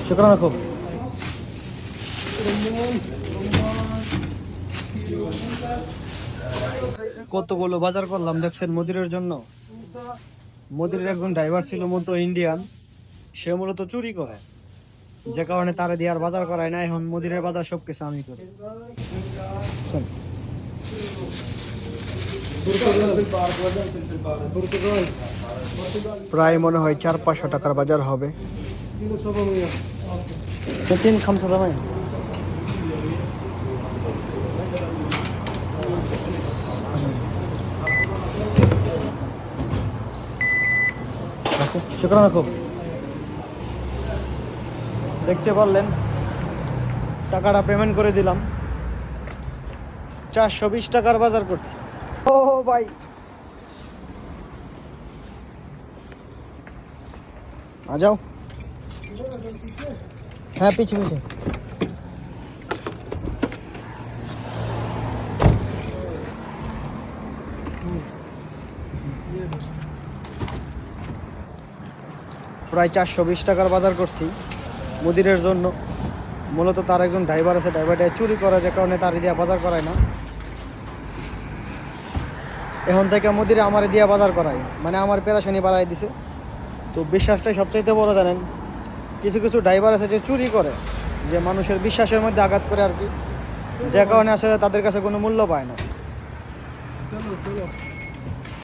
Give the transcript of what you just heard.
শুক্রান খুব কতগুলো বাজার করলাম দেখছেন মুদিরের জন্য। মুদিরের একজন ড্রাইভার ছিল মূলত ইন্ডিয়ান, সে মূলত চুরি করে, যে কারণে তারা দিয়ে আর বাজার করায় না। এখন মুদিরের বাজার সবকিছু আমি করি। প্রায় মনে হয় 400-500 টাকার বাজার হবে। শুক্রান খুব দেখতে পারলেন, টাকাটা পেমেন্ট করে দিলাম। 420 টাকার বাজার করছি। ও ভাই, आ जाओ। হ্যাঁ, পিছে পিছে। প্রায় 420 টাকার বাজার করছি মুদিরের জন্য। মূলত তার একজন ড্রাইভার আছে, ড্রাইভারটা চুরি করে, যে কারণে তার দিয়ে বাজার করায় না। এখন থেকে মুদিরে আমার দিয়ে বাজার করায়, মানে আমার পেরাশানি বাড়াই দিছে। তো বিশ্বাসটাই সবচাইতে বড়, জানেন। কিছু কিছু ড্রাইভার আছে যে চুরি করে, যে মানুষের বিশ্বাসের মধ্যে আঘাত করে আর কি, যে কারণে আসলে তাদের কাছে কোনো মূল্য পায় না।